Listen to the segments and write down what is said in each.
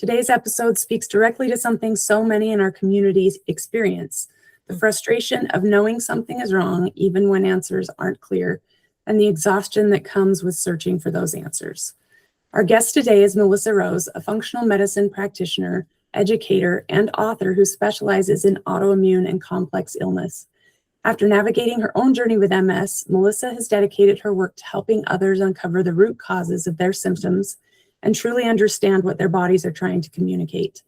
Today's episode speaks directly to something so many in our communities experience: the frustration of knowing something is wrong even when answers aren't clear, and the exhaustion that comes with searching for those answers. Our guest today is Melissa Rose, a functional medicine practitioner, educator, and author who specializes in autoimmune and complex illness. After navigating her own journey with MS, Melissa has dedicated her work to helping others uncover the root causes of their symptoms and truly understand what their bodies are trying to communicate.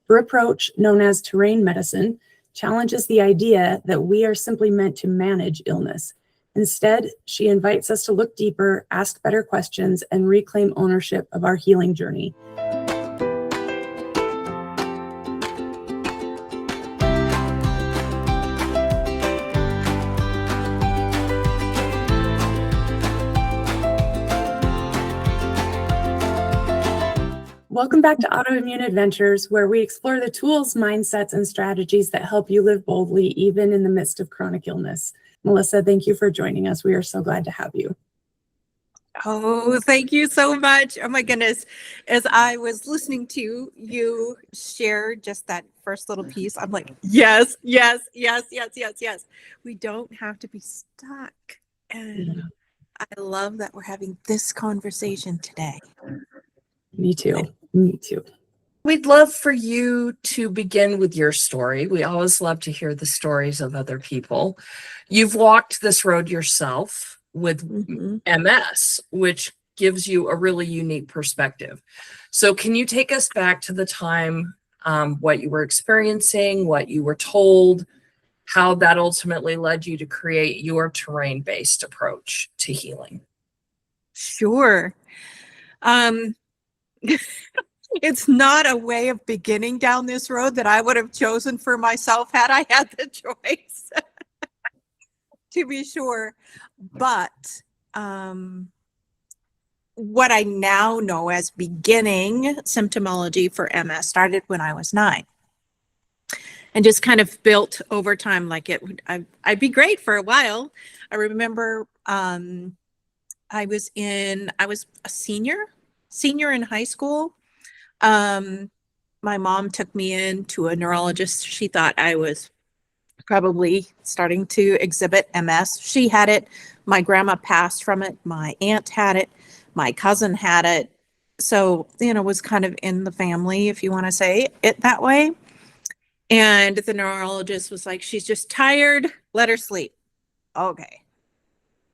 Her approach, known as terrain medicine, challenges the idea that we are simply meant to manage illness. Instead, she invites us to look deeper, ask better questions, and reclaim ownership of our healing journey. Welcome back to Autoimmune Adventures, where we explore the tools, mindsets, and strategies that help you live boldly, even in the midst of chronic illness. Melissa, thank you for joining us. We are so glad to have you. Oh, thank you so much. Oh my goodness. As I was listening to you share just that first little piece, I'm like, yes. We don't have to be stuck. And I love that we're having this conversation today. Me too. We'd love for you to begin with your story. We always love to hear the stories of other people. You've walked this road yourself with MS, which gives you a really unique perspective. So can you take us back to the time, what you were experiencing, what you were told, how that ultimately led you to create your terrain-based approach to healing? Sure. It's not a way of beginning down this road that I would have chosen for myself had I had the choice, to be sure. But what I now know as beginning symptomology for MS started when I was 9, and just kind of built over time. Like I'd be great for a while. I remember I was a senior in high school. My mom took me in to a neurologist. She thought I was probably starting to exhibit MS. She had it. My grandma passed from it. My aunt had it. My cousin had it. So, it was kind of in the family, if you want to say it that way. And the neurologist was like, she's just tired. Let her sleep. Okay.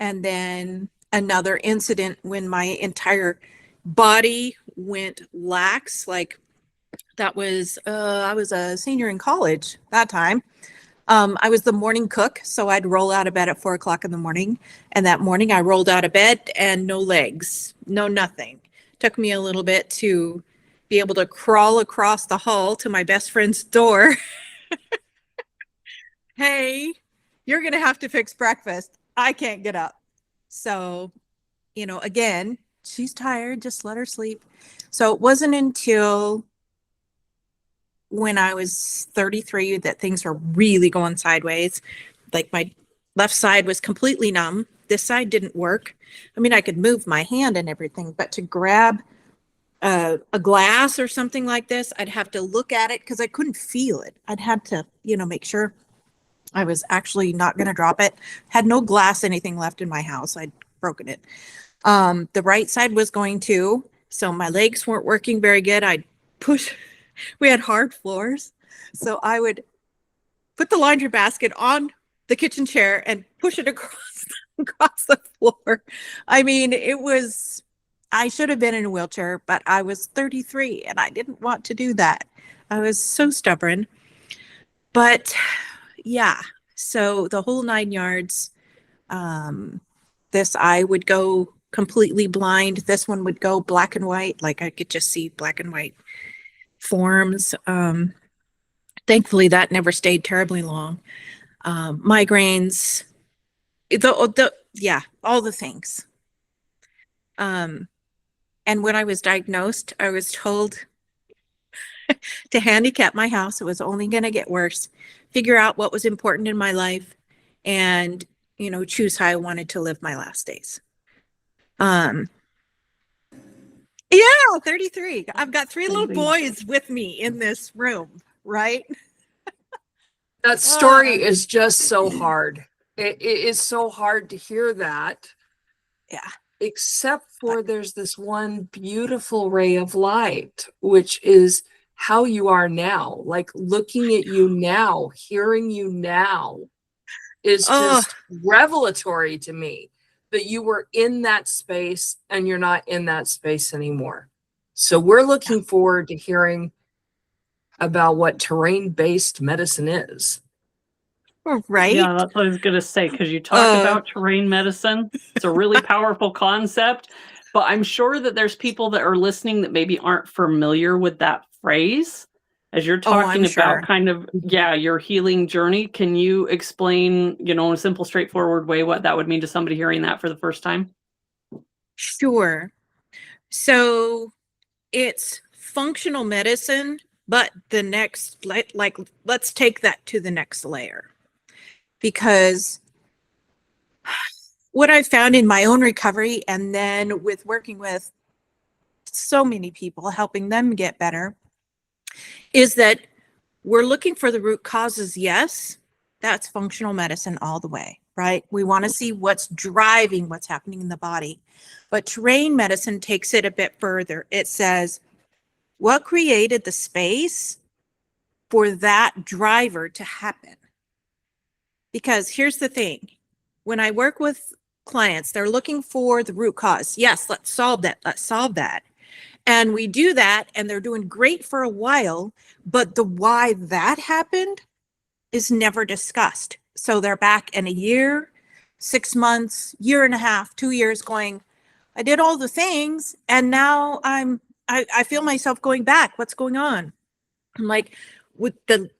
And then another incident when my entire body went lax. Like that was I was a senior in college that time. I was the morning cook, so I'd roll out of bed at 4:00 in the morning, and that morning I rolled out of bed and no legs, no nothing. Took me a little bit to be able to crawl across the hall to my best friend's door. Hey, you're gonna have to fix breakfast. I can't get up. So, again, she's tired, just let her sleep. So it wasn't until when I was 33 that things were really going sideways. Like my left side was completely numb. This side didn't work. I mean, I could move my hand and everything, but to grab a glass or something like this, I'd have to look at it because I couldn't feel it. I'd have to, make sure I was actually not going to drop it. Had no glass, anything left in my house. I'd broken it. The right side was going to, so my legs weren't working very good. I'd push, we had hard floors. So I would put the laundry basket on the kitchen chair and push it across the floor. I mean, I should have been in a wheelchair, but I was 33 and I didn't want to do that. I was so stubborn. But yeah, so the whole 9 yards, this eye would go completely blind. This one would go black and white. Like I could just see black and white forms. Thankfully that never stayed terribly long. Migraines, all the things. And when I was diagnosed, I was told to handicap my house. It was only going to get worse. Figure out what was important in my life and, choose how I wanted to live my last days. Yeah, 33. I've got three little Amazing. boys with me in this room, right? That story Uh, is just so hard. It is so hard to hear that, yeah. except for there's this one beautiful ray of light, which is how you are now. Like looking at you now, hearing you now is Oh, just revelatory to me that you were in that space and you're not in that space anymore. So we're looking forward to hearing about what terrain-based medicine is. right. Yeah, that's what I was gonna say, because you talk Uh, about terrain medicine. It's a really powerful concept, but I'm sure that there's people that are listening that maybe aren't familiar with that phrase. As you're Oh, I'm talking about sure. kind of, yeah, your healing journey, can you explain, in a simple, straightforward way what that would mean to somebody hearing that for the first time? Sure. So it's functional medicine, but the next, like, let's take that to the next layer. Because what I found in my own recovery and then with working with so many people, helping them get better, is that we're looking for the root causes. Yes, that's functional medicine all the way, right? We want to see what's driving what's happening in the body. But terrain medicine takes it a bit further. It says, what created the space for that driver to happen? Because here's the thing. When I work with clients, they're looking for the root cause. Yes, let's solve that. Let's solve that. And we do that, and they're doing great for a while, but the why that happened is never discussed. So they're back in a year, 6 months, year and a half, 2 years going, I did all the things, and now I feel myself going back. What's going on? I'm like, with the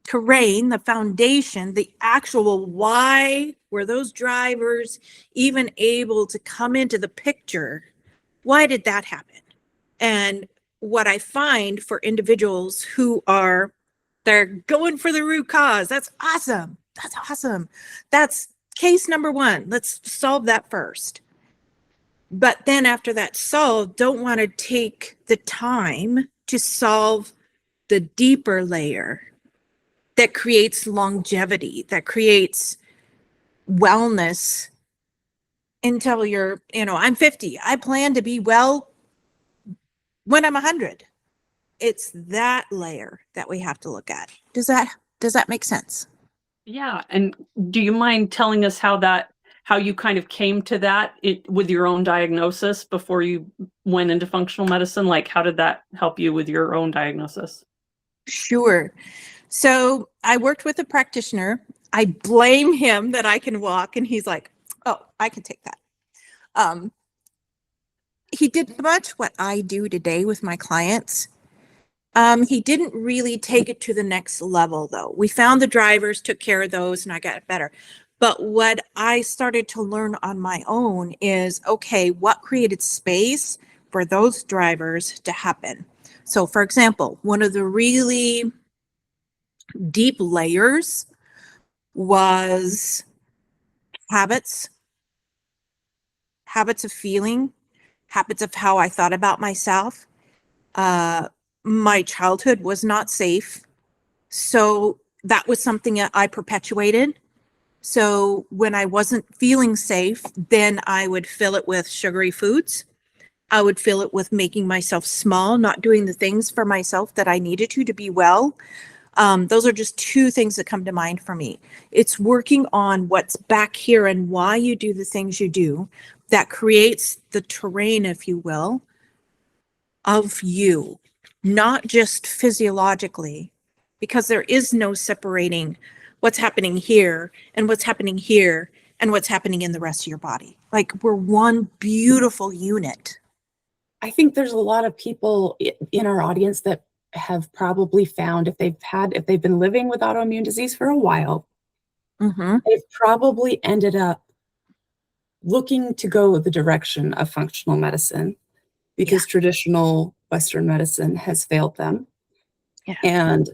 terrain, the foundation, the actual why were those drivers even able to come into the picture? Why did that happen? And what I find for individuals who they're going for the root cause, that's awesome. That's awesome. That's case number one. Let's solve that first. But then after that's solved, don't want to take the time to solve the deeper layer that creates longevity, that creates wellness until I'm 50. I plan to be well when I'm 100. It's that layer that we have to look at. Does that make sense? Yeah, and do you mind telling us how you kind of came to that with your own diagnosis before you went into functional medicine? Like, how did that help you with your own diagnosis? Sure. So I worked with a practitioner. I blame him that I can walk, and he's like, oh, I can take that. He did much what I do today with my clients. He didn't really take it to the next level, though. We found the drivers, took care of those, and I got better. But what I started to learn on my own is, okay, what created space for those drivers to happen? So, for example, one of the really deep layers was habits of feeling, habits of how I thought about myself. My childhood was not safe. So that was something that I perpetuated. So when I wasn't feeling safe, then I would fill it with sugary foods. I would fill it with making myself small, not doing the things for myself that I needed to be well. Those are just two things that come to mind for me. It's working on what's back here and why you do the things you do that creates the terrain, if you will, of you, not just physiologically, because there is no separating what's happening here and what's happening here and what's happening in the rest of your body. Like, we're one beautiful unit. I think there's a lot of people in our audience that have probably found if they've been living with autoimmune disease for a while, they've probably ended up looking to go the direction of functional medicine because traditional Western medicine has failed them. Yeah. And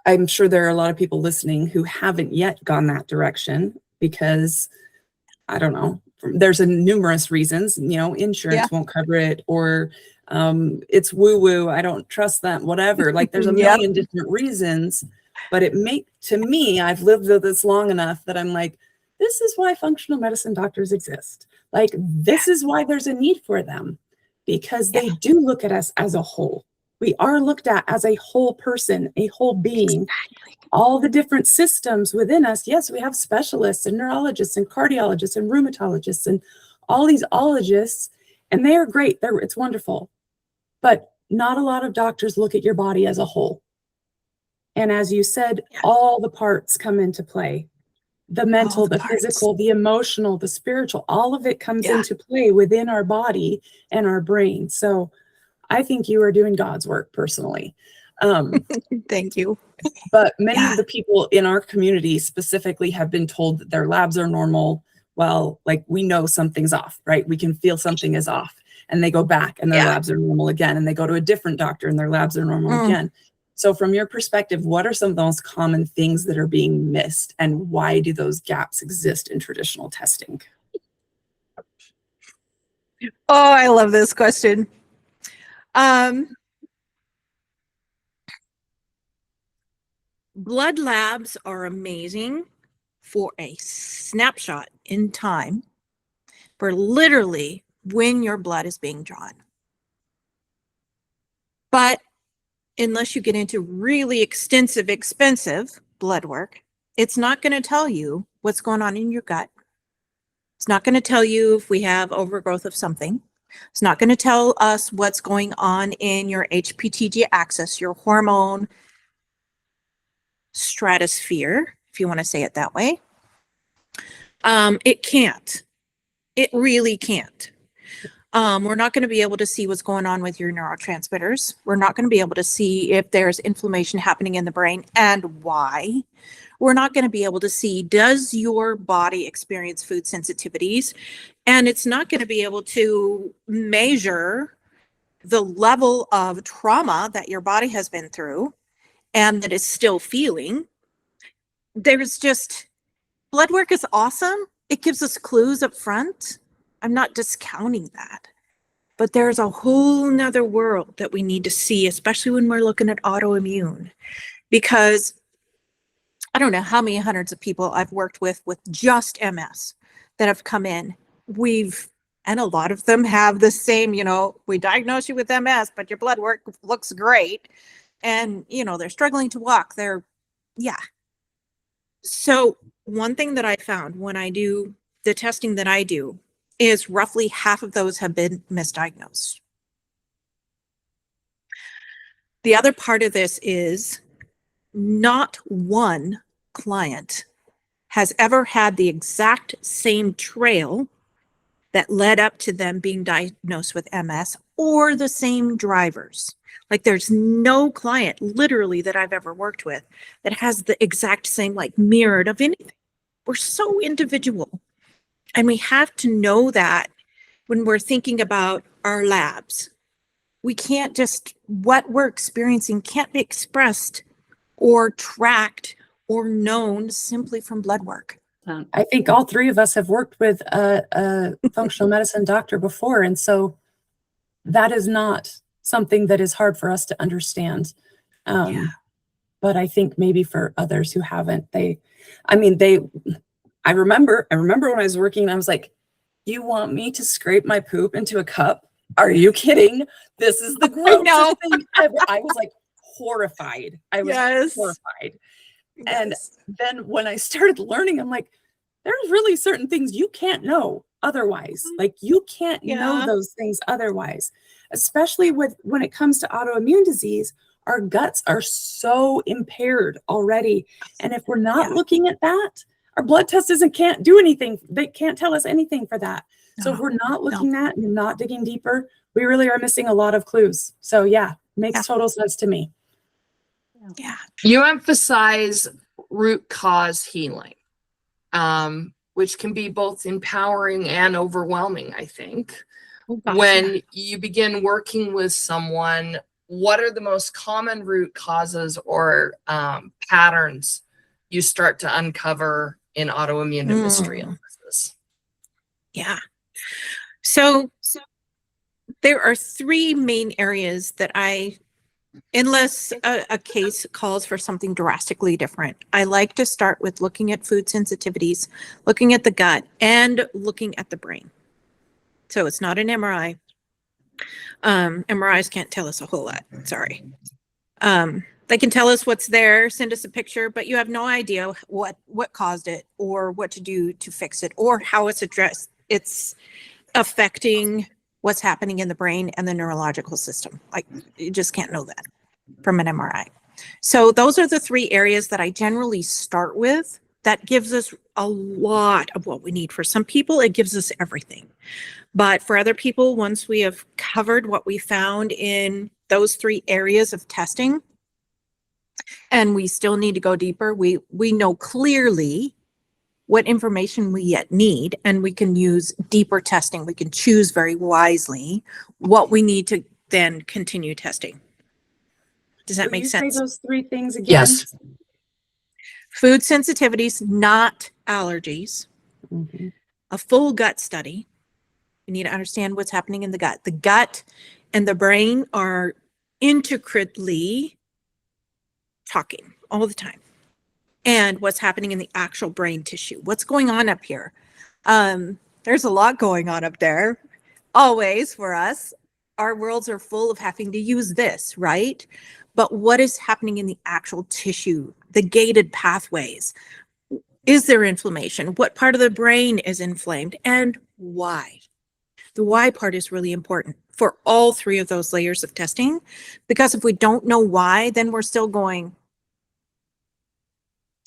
I'm sure there are a lot of people listening who haven't yet gone that direction because, I don't know, there's a numerous reasons, insurance won't cover it, or it's woo woo, I don't trust that, whatever. Like there's a million different reasons, but to me, I've lived with this long enough that I'm like, this is why functional medicine doctors exist. Like, this is why there's a need for them, because they do look at us as a whole. We are looked at as a whole person, a whole being. Exactly. All the different systems within us. Yes, we have specialists and neurologists and cardiologists and rheumatologists and all these ologists, and they are great. It's wonderful. But not a lot of doctors look at your body as a whole. And as you said, all the parts come into play. The mental, the physical, the emotional, the spiritual, all of it comes into play within our body and our brain. So I think you are doing God's work personally. Thank you. But many of the people in our community specifically have been told that their labs are normal. Well, like, we know something's off, right? We can feel something is off, and they go back and their labs are normal again. And they go to a different doctor and their labs are normal again. So from your perspective, what are some of the most common things that are being missed, and why do those gaps exist in traditional testing? Oh, I love this question. Blood labs are amazing for a snapshot in time, for literally when your blood is being drawn. But unless you get into really extensive, expensive blood work, it's not going to tell you what's going on in your gut. It's not going to tell you if we have overgrowth of something. It's not going to tell us what's going on in your HPTG axis, your hormone stratosphere, if you want to say it that way. It can't. It really can't. We're not going to be able to see what's going on with your neurotransmitters. We're not going to be able to see if there's inflammation happening in the brain and why. We're not going to be able to see, does your body experience food sensitivities? And it's not going to be able to measure the level of trauma that your body has been through and that it's still feeling. There's just, blood work is awesome. It gives us clues up front. I'm not discounting that, but there's a whole nother world that we need to see, especially when we're looking at autoimmune, because I don't know how many hundreds of people I've worked with just MS that have come in. And a lot of them have the same, we diagnose you with MS, but your blood work looks great. And, they're struggling to walk. So one thing that I found when I do the testing that I do is roughly half of those have been misdiagnosed. The other part of this is not one client has ever had the exact same trail that led up to them being diagnosed with MS, or the same drivers. Like, there's no client literally that I've ever worked with that has the exact same, mirrored of anything. We're so individual. And we have to know that when we're thinking about our labs. We can't what we're experiencing can't be expressed or tracked or known simply from blood work. I think all three of us have worked with a functional medicine doctor before. And so that is not something that is hard for us to understand. But I think maybe for others who haven't, I remember when I was working, I was like, you want me to scrape my poop into a cup? Are you kidding? This is the grossest thing ever. I was like horrified. I was horrified. And then when I started learning, I'm like, there's really certain things you can't know otherwise. Like, you can't know those things otherwise, especially when it comes to autoimmune disease. Our guts are so impaired already. And if we're not looking at that, our blood test can't do anything. They can't tell us anything for that. So if we're not looking at and not digging deeper, we really are missing a lot of clues. So makes total sense to me. Yeah. You emphasize root cause healing, which can be both empowering and overwhelming, I think. When you begin working with someone, what are the most common root causes or patterns you start to uncover in autoimmune and mystery illnesses? Yeah. So there are three main areas that unless a case calls for something drastically different, I like to start with looking at food sensitivities, looking at the gut, and looking at the brain. So it's not an MRI. MRIs can't tell us a whole lot. Sorry. They can tell us what's there, send us a picture, but you have no idea what caused it or what to do to fix it or how it's addressed. It's affecting what's happening in the brain and the neurological system. Like, you just can't know that from an MRI. So those are the three areas that I generally start with. That gives us a lot of what we need. For some people, it gives us everything. But for other people, once we have covered what we found in those three areas of testing, and we still need to go deeper, we know clearly what information we yet need, and we can use deeper testing. We can choose very wisely what we need to then continue testing. Does that Will make you say sense? those three things again? Yes. Food sensitivities, not allergies. Mhm. A full gut study. You need to understand what's happening in the gut. The gut and the brain are intricately talking all the time. And what's happening in the actual brain tissue. What's going on up here? There's a lot going on up there. Always for us. Our worlds are full of having to use this, right? But what is happening in the actual tissue, the gated pathways? Is there inflammation? What part of the brain is inflamed and why? The why part is really important for all three of those layers of testing, because if we don't know why, then we're still going,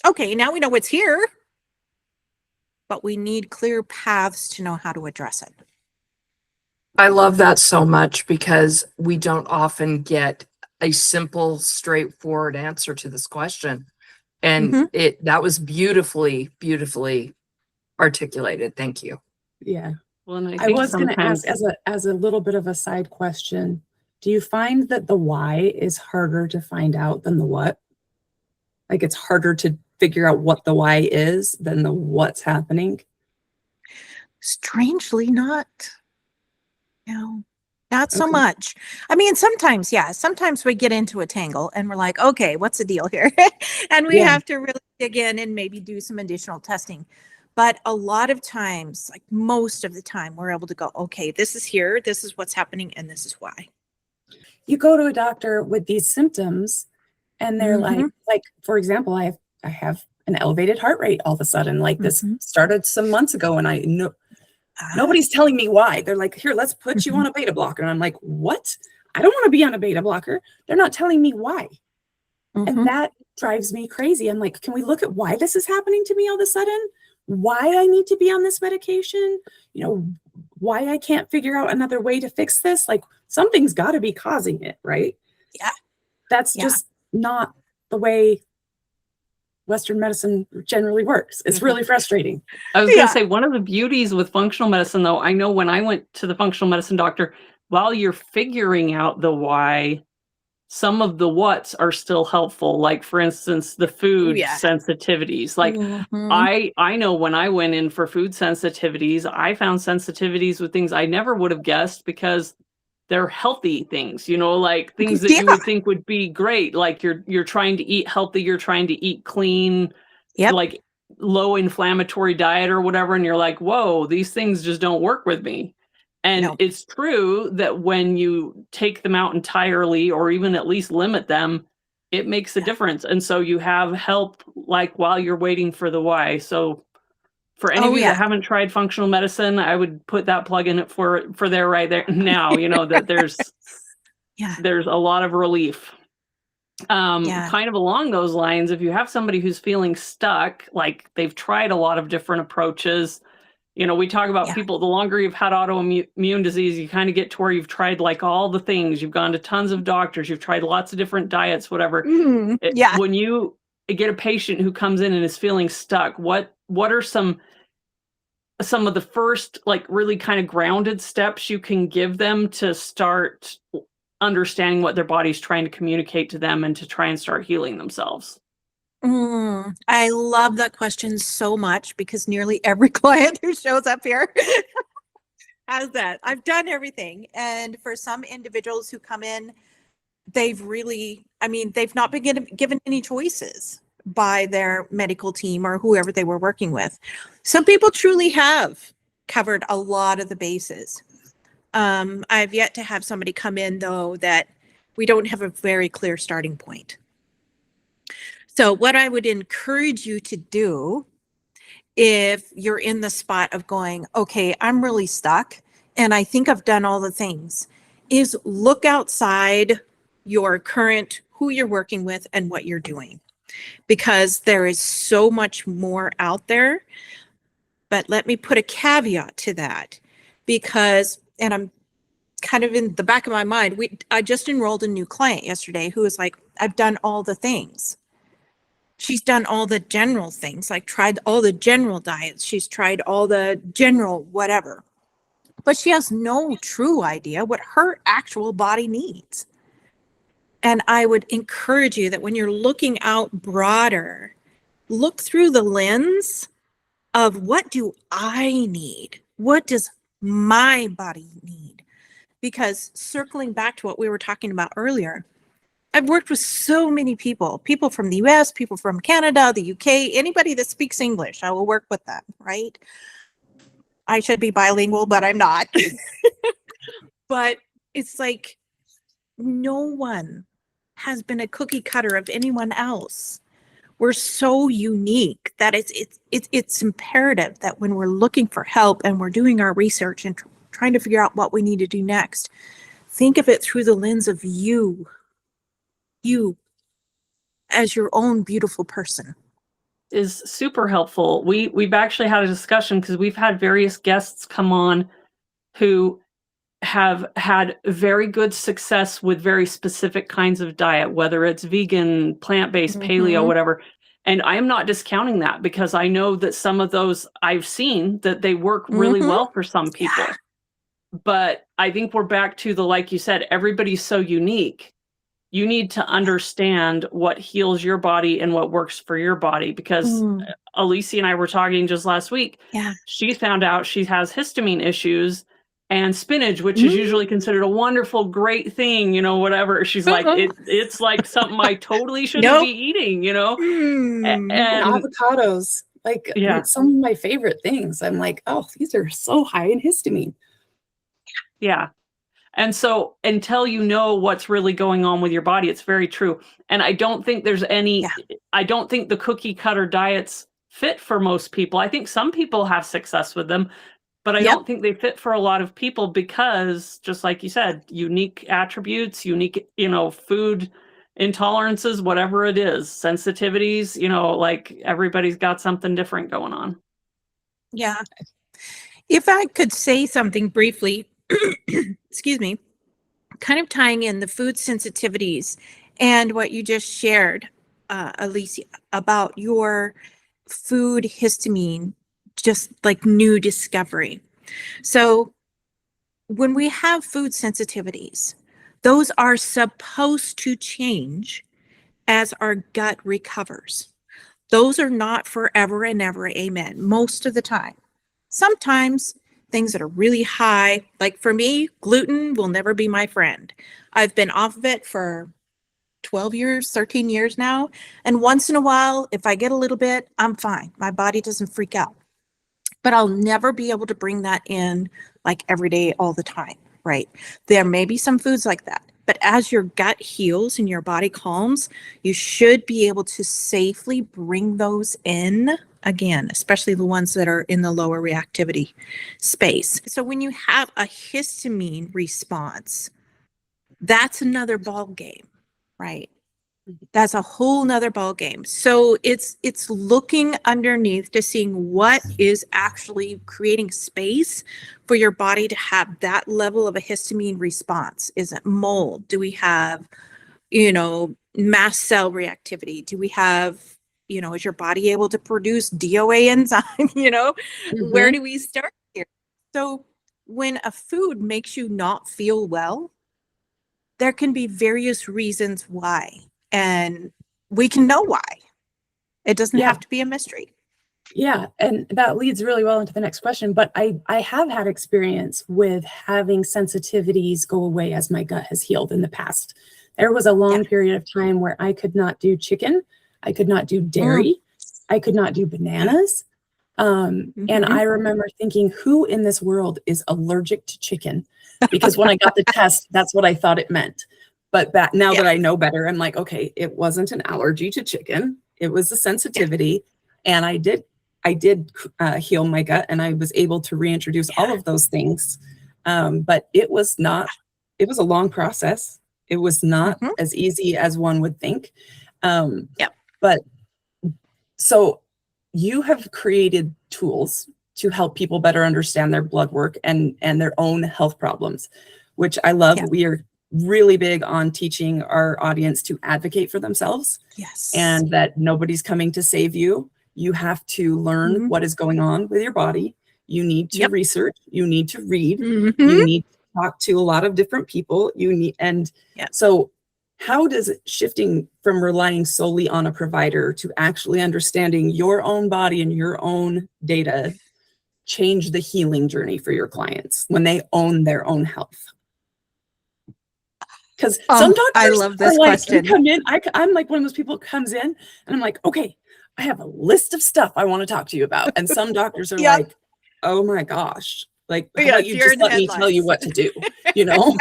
okay, now we know what's here, but we need clear paths to know how to address it. I love that so much because we don't often get a simple, straightforward answer to this question. And that was beautifully, beautifully articulated. Thank you. Yeah. Well, and I think was going to sometimes- ask as a little bit of a side question, do you find that the why is harder to find out than the what? Like, it's harder to figure out what the why is than the what's happening? Strangely not. No, not so Okay. much. I mean, sometimes, yeah, sometimes we get into a tangle and we're like, okay, what's the deal here? And we Yeah. have to really dig in and maybe do some additional testing. But a lot of times, like most of the time, we're able to go, okay, this is here, this is what's happening, and this is why. You go to a doctor with these symptoms and they're like, for example, I have an elevated heart rate all of a sudden. Like, this started some months ago and I know nobody's telling me why. They're like, here, let's put you on a beta blocker. And I'm like, what? I don't want to be on a beta blocker. They're not telling me why. And that drives me crazy. I'm like, can we look at why this is happening to me all of a sudden? Why I need to be on this medication? You know, why I can't figure out another way to fix this? Like, something's got to be causing it, right? Yeah. That's just not the way Western medicine generally works. It's really frustrating. I was going to say, one of the beauties with functional medicine, though, I know when I went to the functional medicine doctor, while you're figuring out the why, some of the what's are still helpful. Like, for instance, the food sensitivities. Like, I know when I went in for food sensitivities, I found sensitivities with things I never would have guessed because they're healthy things, you know, like things that you would think would be great. Like, you're trying to eat healthy, you're trying to eat clean, like low inflammatory diet or whatever. And you're like, whoa, these things just don't work with me. And it's true that when you take them out entirely, or even at least limit them, it makes a difference. And so you have help, like, while you're waiting for the why. So for any of you that haven't tried functional medicine, I would put that plug in it for there right there now, you know, that there's a lot of relief. Kind of along those lines, if you have somebody who's feeling stuck, like they've tried a lot of different approaches, you know, we talk about people, the longer you've had autoimmune disease, you kind of get to where you've tried like all the things, you've gone to tons of doctors, you've tried lots of different diets, whatever. When you get a patient who comes in and is feeling stuck, what are some of the first, like, really kind of grounded steps you can give them to start understanding what their body's trying to communicate to them and to try and start healing themselves? I love that question so much because nearly every client who shows up here How's that? I've done everything. And for some individuals who come in, they've really, I mean, they've not been given any choices by their medical team or whoever they were working with. Some people truly have covered a lot of the bases. I've yet to have somebody come in, though, that we don't have a very clear starting point. So what I would encourage you to do, if you're in the spot of going, okay, I'm really stuck and I think I've done all the things, is look outside your current, who you're working with and what you're doing, because there is so much more out there. But let me put a caveat to that, because, and I'm kind of in the back of my mind, I just enrolled a new client yesterday who was like, I've done all the things. She's done all the general things, like tried all the general diets. She's tried all the general whatever, but she has no true idea what her actual body needs. And I would encourage you that when you're looking out broader, look through the lens of, what do I need? What does my body need? Because circling back to what we were talking about earlier, I've worked with so many people from the US, people from Canada, the UK, anybody that speaks English, I will work with them, right? I should be bilingual, but I'm not. But it's like, no one has been a cookie cutter of anyone else. We're so unique that it's imperative that when we're looking for help and we're doing our research and trying to figure out what we need to do next, think of it through the lens of you as your own beautiful person. Is super helpful. We've actually had a discussion, because we've had various guests come on who have had very good success with very specific kinds of diet, whether it's vegan, plant-based, paleo, whatever. And I am not discounting that, because I know that some of those I've seen that they work really well for some people. Yeah. But I think we're back to the, like you said, everybody's so unique. You need to understand what heals your body and what works for your body, because Alicia and I were talking just last week. Yeah. She found out she has histamine issues, and spinach, which is usually considered a wonderful, great thing, you know, whatever. She's like, it's like something I totally shouldn't be eating, you know? And avocados, like, some of my favorite things. I'm like, oh, these are so high in histamine. Yeah. And so until you know what's really going on with your body, it's very true. And I don't think there's any, I don't think the cookie cutter diets fit for most people. I think some people have success with them, but I don't think they fit for a lot of people, because, just like you said, unique attributes, unique, you know, food intolerances, whatever it is, sensitivities, you know, like everybody's got something different going on. Yeah. If I could say something briefly, excuse me, kind of tying in the food sensitivities and what you just shared, Alicia, about your food histamine, just like new discovery. So when we have food sensitivities, those are supposed to change as our gut recovers. Those are not forever and ever, amen, most of the time. Sometimes things that are really high, like for me, gluten will never be my friend. I've been off of it for 12 years, 13 years now. And once in a while, if I get a little bit, I'm fine. My body doesn't freak out. But I'll never be able to bring that in like every day, all the time, right? There may be some foods like that. But as your gut heals and your body calms, you should be able to safely bring those in again, especially the ones that are in the lower reactivity space. So when you have a histamine response, that's another ball game, right? That's a whole nother ball game. So it's looking underneath to seeing what is actually creating space for your body to have that level of a histamine response. Is it mold? Do we have, you know, mast cell reactivity? Do we have, you know, is your body able to produce DOA enzyme? You know, where do we start here? So when a food makes you not feel well, there can be various reasons why. And we can know why. It doesn't have to be a mystery. Yeah, and that leads really well into the next question, but I have had experience with having sensitivities go away as my gut has healed in the past. There was a long period of time where I could not do chicken, I could not do dairy, I could not do bananas. And I remember thinking, who in this world is allergic to chicken? Because when I got the test, that's what I thought it meant. But now that I know better, I'm like, okay, it wasn't an allergy to chicken. It was a sensitivity. And I did heal my gut, and I was able to reintroduce all of those things. But it was a long process. It was not as easy as one would think. But so you have created tools to help people better understand their blood work and their own health problems, which I love. We are really big on teaching our audience to advocate for themselves. Yes. And that nobody's coming to save you. You have to learn what is going on with your body. You need to research. You need to read. You need to talk to a lot of different people. So how does shifting from relying solely on a provider to actually understanding your own body and your own data change the healing journey for your clients when they own their own health? Because some doctors, I love this question. Come in, I'm like one of those people who comes in and I'm like, okay, I have a list of stuff I want to talk to you about. And some doctors are like, oh my gosh, like, how about you just let me tell you what to do, you know?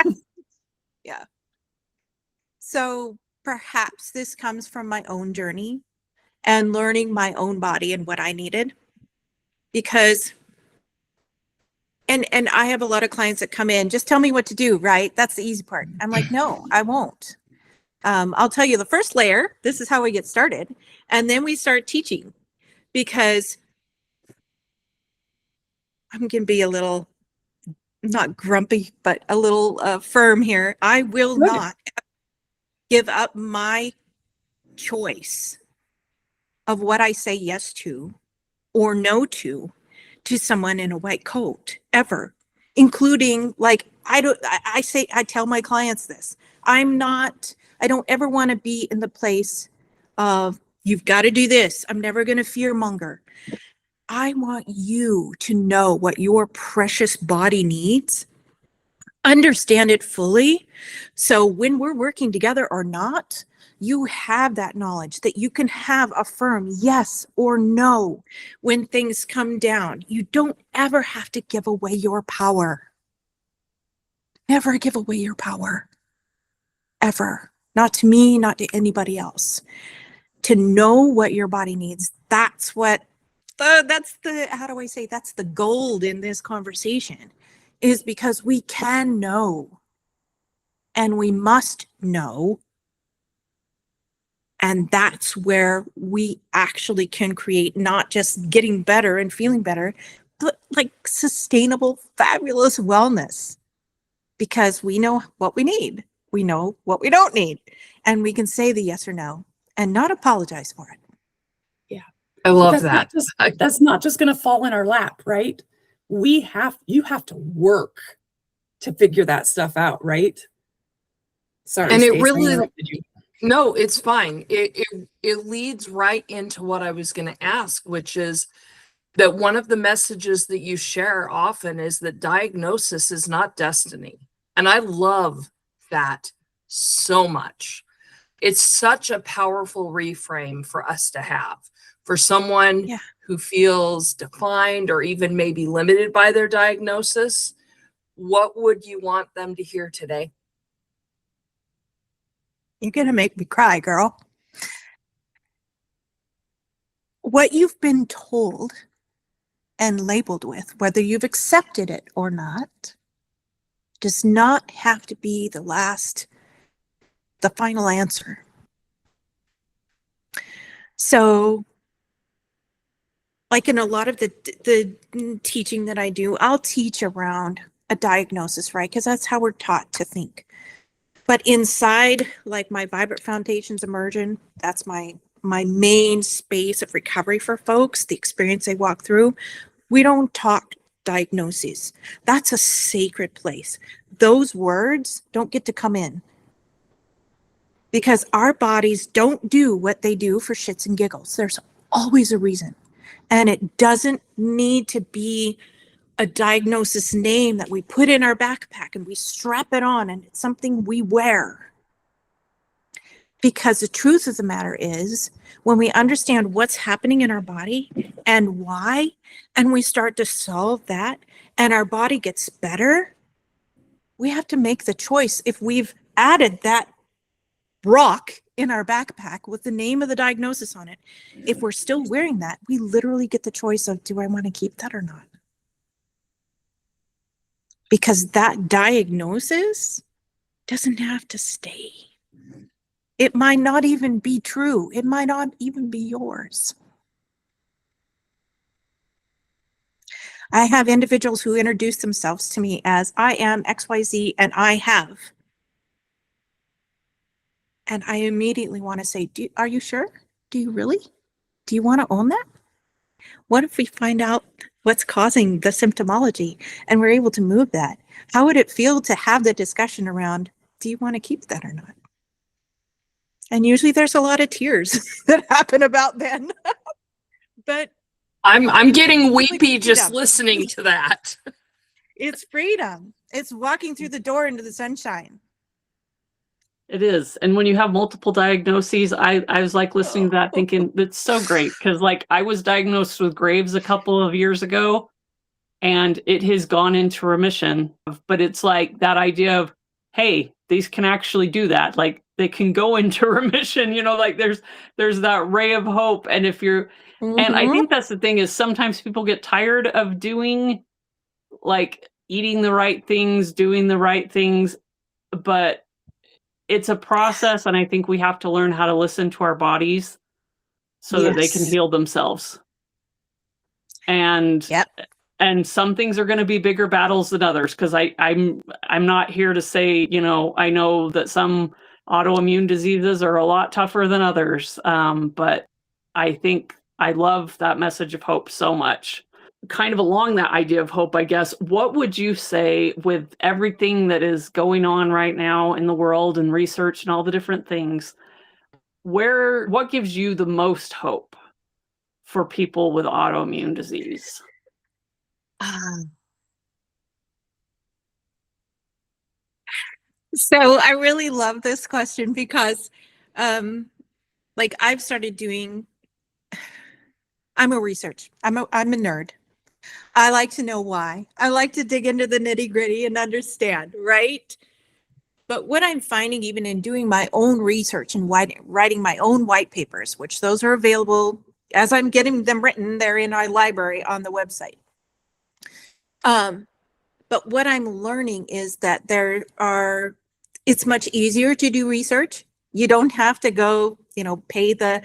Yeah. So perhaps this comes from my own journey and learning my own body and what I needed. Because, and I have a lot of clients that come in, just tell me what to do, right? That's the easy part. I'm like, no, I won't. I'll tell you the first layer. This is how we get started. And then we start teaching, because I'm going to be a little, not grumpy, but a little firm here. I will not give up my choice of what I say yes to or no to someone in a white coat ever, including, like, I tell my clients this. I don't ever want to be in the place of, you've got to do this. I'm never going to fear monger. I want you to know what your precious body needs, understand it fully. So when we're working together or not, you have that knowledge that you can have a firm yes or no when things come down. You don't ever have to give away your power. Never give away your power. Ever. Not to me, not to anybody else. To know what your body needs, that's the gold in this conversation, is because we can know and we must know. And that's where we actually can create not just getting better and feeling better, but like sustainable, fabulous wellness, because we know what we need. We know what we don't need, and we can say the yes or no and not apologize for it. I love that. That's not just going to fall in our lap, right? You have to work to figure that stuff out, right? Sorry, and Stacey, it really, I interrupted you. no, it's fine. It leads right into what I was going to ask, which is that one of the messages that you share often is that diagnosis is not destiny. And I love that so much. It's such a powerful reframe for us to have. For someone who feels declined or even maybe limited by their diagnosis, what would you want them to hear today? You're going to make me cry, girl. What you've been told and labeled with, whether you've accepted it or not, does not have to be the final answer. So, like in a lot of the teaching that I do, I'll teach around a diagnosis, right? Because that's how we're taught to think. But inside, like my Vibrant Foundations Immersion, that's my main space of recovery for folks, the experience they walk through. We don't talk diagnoses. That's a sacred place. Those words don't get to come in, because our bodies don't do what they do for shits and giggles. There's always a reason. And it doesn't need to be a diagnosis name that we put in our backpack and we strap it on and it's something we wear. Because the truth of the matter is, when we understand what's happening in our body and why, and we start to solve that, and our body gets better, we have to make the choice. If we've added that rock in our backpack with the name of the diagnosis on it, if we're still wearing that, we literally get the choice of, do I want to keep that or not? Because that diagnosis doesn't have to stay. It might not even be true. It might not even be yours. I have individuals who introduce themselves to me as, I am XYZ and I have. And I immediately want to say, are you sure? Do you really? Do you want to own that? What if we find out what's causing the symptomology and we're able to move that? How would it feel to have the discussion around, do you want to keep that or not? And usually there's a lot of tears that happen about then. But I'm getting weepy freedom. just listening to that. It's freedom. It's walking through the door into the sunshine. It is. And when you have multiple diagnoses, I was like listening to that thinking that's so great. Cause like I was diagnosed with Graves a couple of years ago and it has gone into remission. But it's like that idea of, hey, these can actually do that. Like they can go into remission, you know, like there's that ray of hope. And if you're, and I think that's the thing is sometimes people get tired of doing like eating the right things, doing the right things, but it's a process. And I think we have to learn how to listen to our bodies so that they can heal themselves. And and some things are going to be bigger battles than others. Cause I'm not here to say, you know, I know that some autoimmune diseases are a lot tougher than others. But I think I love that message of hope so much. Kind of along that idea of hope, I guess, what would you say with everything that is going on right now in the world and research and all the different things, what gives you the most hope for people with autoimmune disease? So I really love this question because like I've started doing, I'm a nerd. I like to know why. I like to dig into the nitty gritty and understand, right? But what I'm finding even in doing my own research and writing my own white papers, which those are available as I'm getting them written, they're in our library on the website. But what I'm learning is that it's much easier to do research. You don't have to go, pay the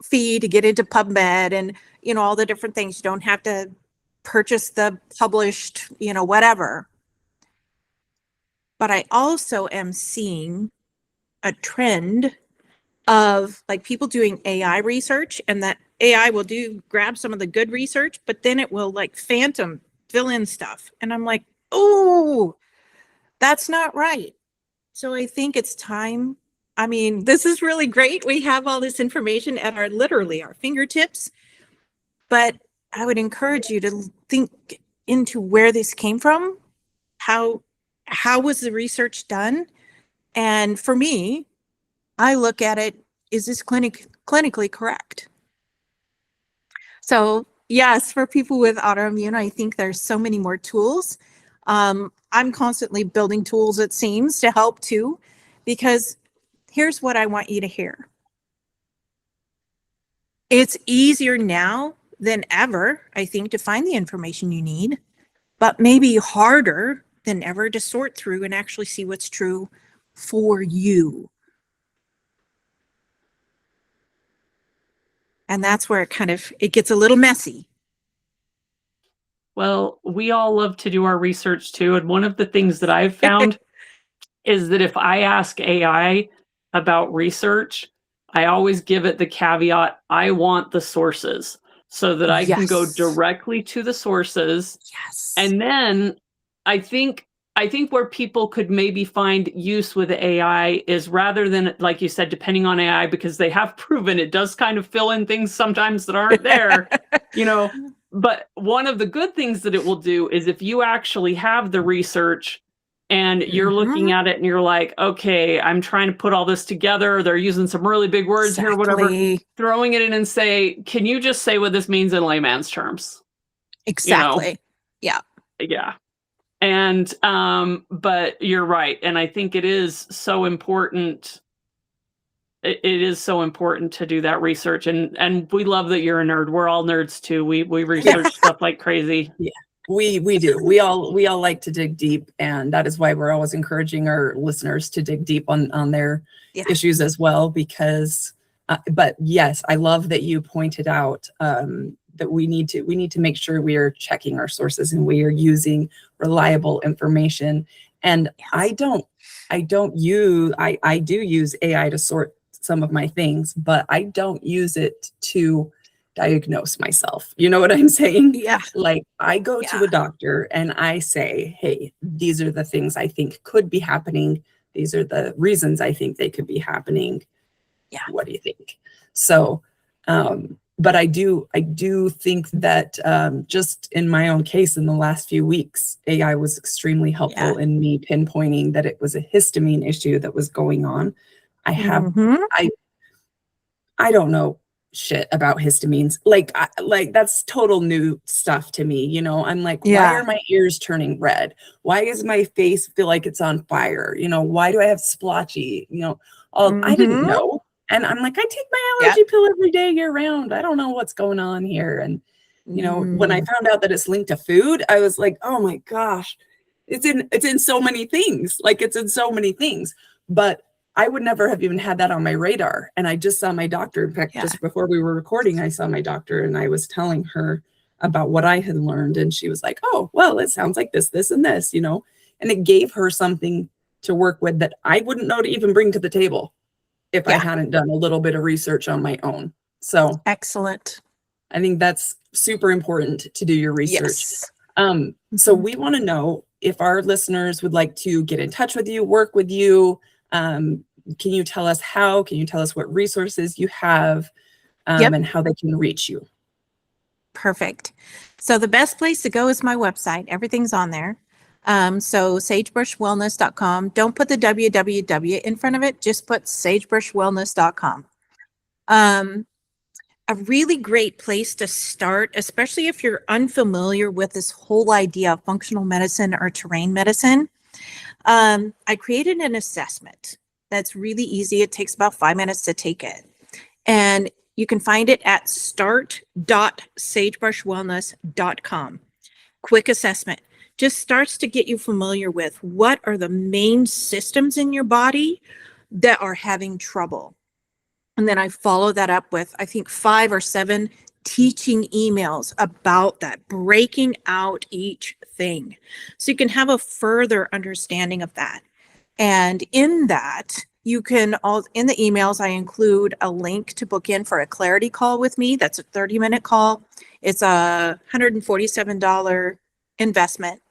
fee to get into PubMed and, all the different things. You don't have to purchase the published, whatever. But I also am seeing a trend of like people doing AI research, and that AI will grab some of the good research, but then it will like phantom fill in stuff. And I'm like, oh, that's not right. So I think it's time. I mean, this is really great. We have all this information at literally our fingertips, but I would encourage you to think into where this came from. How was the research done? And for me, I look at it, is this clinically correct? So yes, for people with autoimmune, I think there's so many more tools. I'm constantly building tools, it seems, to help too, because here's what I want you to hear. It's easier now than ever, I think, to find the information you need, but maybe harder than ever to sort through and actually see what's true for you. And that's where it gets a little messy. Well, we all love to do our research too. And one of the things that I've found is that if I ask AI about research, I always give it the caveat, I want the sources so that I can go directly to the sources. Yes. And then I think I think where people could maybe find use with AI is rather than, like you said, depending on AI, because they have proven it does kind of fill in things sometimes that aren't there, you know. But one of the good things that it will do is if you actually have the research and you're looking at it and you're like, okay, I'm trying to put all this together. They're using some really big words here, whatever, Exactly. throwing it in and say, can you just say what this means in layman's terms? Exactly. Yeah. Yeah. And but you're right. And I think it is so important. It is so important to do that research. And we love that you're a nerd. We're all nerds too. We research stuff like crazy. Yeah, we do. We all like to dig deep, and that is why we're always encouraging our listeners to dig deep on their issues as well. Because, but yes, I love that you pointed out that we need to make sure we are checking our sources and we are using reliable information. And I do use AI to sort some of my things, but I don't use it to diagnose myself. You know what I'm saying? Yeah. Like I go to a doctor and I say, hey, these are the things I think could be happening. These are the reasons I think they could be happening. Yeah. What do you think? So, but I do think that just in my own case in the last few weeks, AI was extremely helpful in me pinpointing that it was a histamine issue that was going on. I have, I don't know shit about histamines. Like that's total new stuff to me. You know, I'm like, why are my ears turning red? Why does my face feel like it's on fire? You know, why do I have splotchy? You know, I didn't know. And I'm like, I take my allergy pill every day year round. I don't know what's going on here. And, you know, when I found out that it's linked to food, I was like, oh my gosh, it's in so many things. Like it's in so many things, but I would never have even had that on my radar. And I just saw my doctor. In fact, just before we were recording, I saw my doctor and I was telling her about what I had learned. And she was like, oh, well, it sounds like this, and this, you know, and it gave her something to work with that I wouldn't know to even bring to the table if I hadn't done a little bit of research on my own. So excellent. I think that's super important to do your research. Yes. So we want to know if our listeners would like to get in touch with you, work with you. Can you tell us how? Can you tell us what resources you have and how they can reach you? Perfect. So the best place to go is my website. Everything's on there. So sagebrushwellness.com. Don't put the www in front of it. Just put sagebrushwellness.com. A really great place to start, especially if you're unfamiliar with this whole idea of functional medicine or terrain medicine. I created an assessment that's really easy. It takes about 5 minutes to take it. And you can find it at start.sagebrushwellness.com. Quick assessment. Just starts to get you familiar with what are the main systems in your body that are having trouble. And then I follow that up with, I think, 5 or 7 teaching emails about that, breaking out each thing. So you can have a further understanding of that. And in that, you can in the emails, I include a link to book in for a clarity call with me. That's a 30-minute call. It's a $147 investment.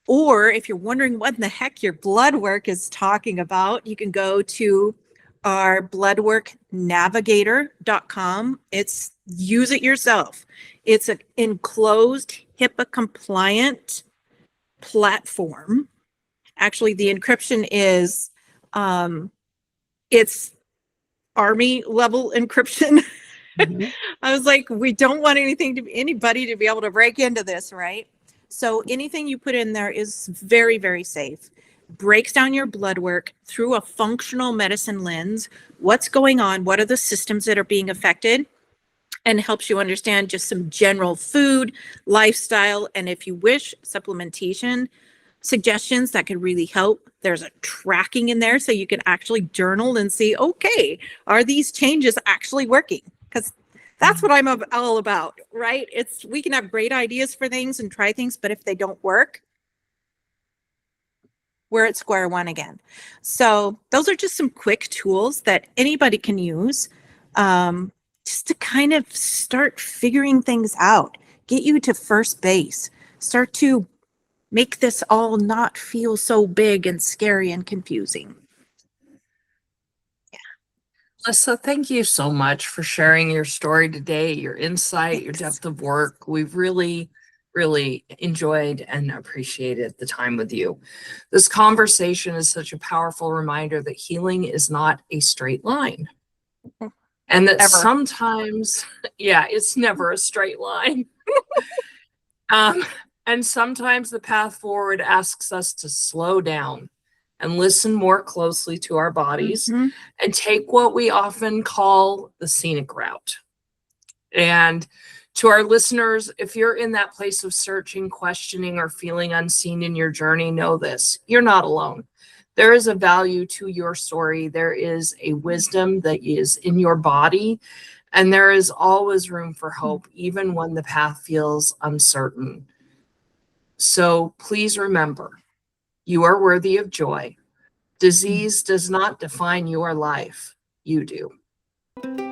Or if you're wondering what in the heck your blood work is talking about, you can go to our bloodworknavigator.com. It's use it yourself. It's an enclosed HIPAA compliant platform. Actually, the encryption is it's Army level encryption. I was like, we don't want anybody to be able to break into this, right? So anything you put in there is very, very safe. Breaks down your blood work through a functional medicine lens. What's going on? What are the systems that are being affected? And helps you understand just some general food, lifestyle, and if you wish, supplementation suggestions that could really help. There's a tracking in there so you can actually journal and see, okay, are these changes actually working? Because that's what I'm all about, right? We can have great ideas for things and try things, but if they don't work, we're at square one again. So those are just some quick tools that anybody can use just to kind of start figuring things out, get you to first base, start to make this all not feel so big and scary and confusing. Alyssa, thank you so much for sharing your story today, your insight, your Thanks. depth of work. We've really, really enjoyed and appreciated the time with you. This conversation is such a powerful reminder that healing is not a straight line. And that Ever. sometimes, yeah, it's never a straight line. And sometimes the path forward asks us to slow down and listen more closely to our bodies Mhm. and take what we often call the scenic route. And to our listeners, if you're in that place of searching, questioning, or feeling unseen in your journey, know this: you're not alone. There is a value to your story. There is a wisdom that is in your body, and there is always room for hope, even when the path feels uncertain. So please remember, you are worthy of joy. Disease does not define your life. You do.